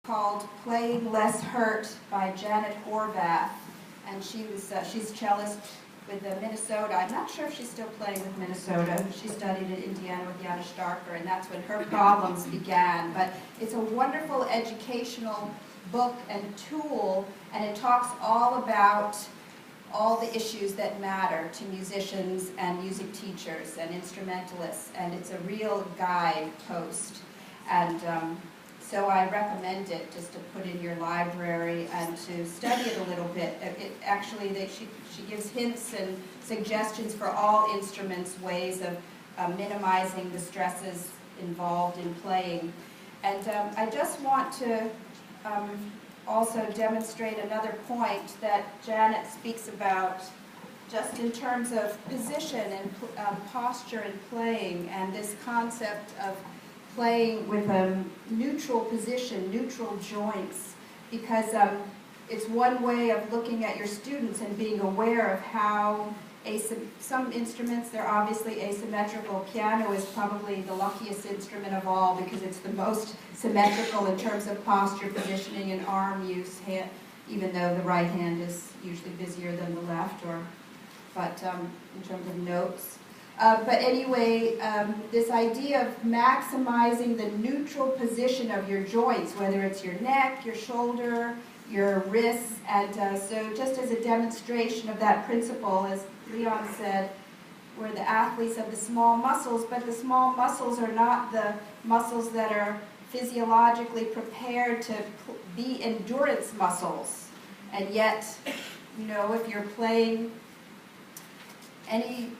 called Playing Less Hurt by Janet Horvath, and she's a cellist with Minnesota. I'm not sure if she's still playing with Minnesota. She studied at Indiana with Jana Starker, and that's when her problems began. But it's a wonderful educational book and tool, and it talks all about all the issues that matter to musicians and music teachers and instrumentalists, and it's a real guidepost. And so I recommend it just to put in your library and to study it a little bit. She gives hints and suggestions for all instruments, ways of minimizing the stresses involved in playing. And I just want to also demonstrate another point that Janet speaks about just in terms of position and posture in playing, and this concept of playing with a neutral position, neutral joints, because it's one way of looking at your students and being aware of how some instruments, they're obviously asymmetrical. Piano is probably the luckiest instrument of all because it's the most symmetrical in terms of posture, positioning, and arm use, even though the right hand is usually busier than the left, but in terms of notes. But anyway, this idea of maximizing the neutral position of your joints, whether it's your neck, your shoulder, your wrists, and so just as a demonstration of that principle, as Leon said, we're the athletes of the small muscles, but the small muscles are not the muscles that are physiologically prepared to be endurance muscles. And yet, if you're playing any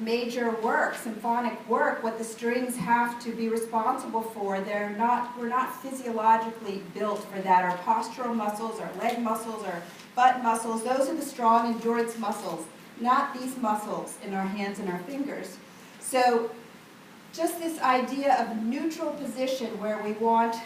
major work, symphonic work, what the strings have to be responsible for, we're not physiologically built for that. Our postural muscles, our leg muscles, our butt muscles, those are the strong endurance muscles, not these muscles in our hands and our fingers. So just this idea of neutral position where we want,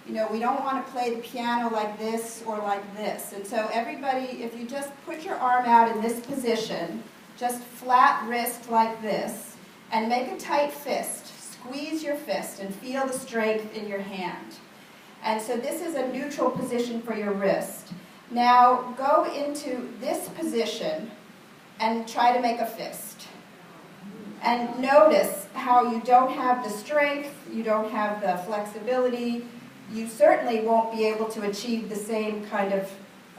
we don't want to play the piano like this or like this. And so everybody, if you just put your arm out in this position, just flat wrist like this, and make a tight fist. Squeeze your fist and feel the strength in your hand. And so this is a neutral position for your wrist. Now go into this position and try to make a fist. And notice how you don't have the strength, you don't have the flexibility, you certainly won't be able to achieve the same kind of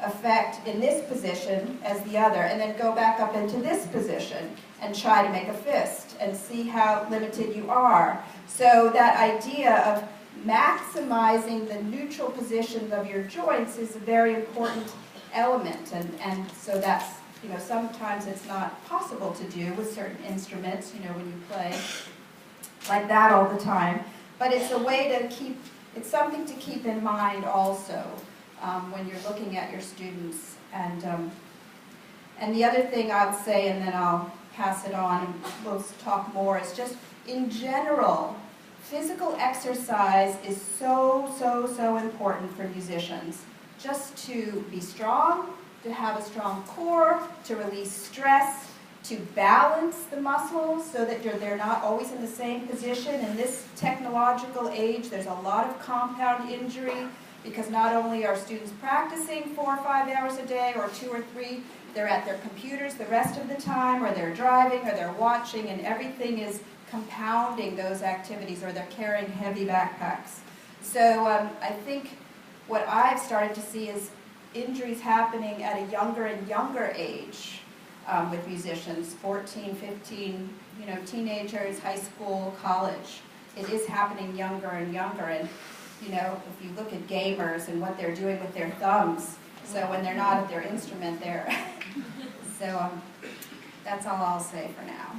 effect in this position as the other, and then go back up into this position and try to make a fist and see how limited you are. So that idea of maximizing the neutral positions of your joints is a very important element, and so that's, sometimes it's not possible to do with certain instruments, when you play like that all the time, but it's a way to it's something to keep in mind also. When you're looking at your students. And the other thing I'll say, and then I'll pass it on and we'll talk more, is just in general, physical exercise is so important for musicians. Just to be strong, to have a strong core, to release stress, to balance the muscles so that they're not always in the same position. In this technological age, there's a lot of compound injury, because not only are students practicing 4 or 5 hours a day, or 2 or 3, they're at their computers the rest of the time, or they're driving, or they're watching, and everything is compounding those activities, or they're carrying heavy backpacks. So I think what I've started to see is injuries happening at a younger and younger age with musicians, 14, 15, teenagers, high school, college. It is happening younger and younger, and if you look at gamers and what they're doing with their thumbs, so when they're not at their instrument, so that's all I'll say for now.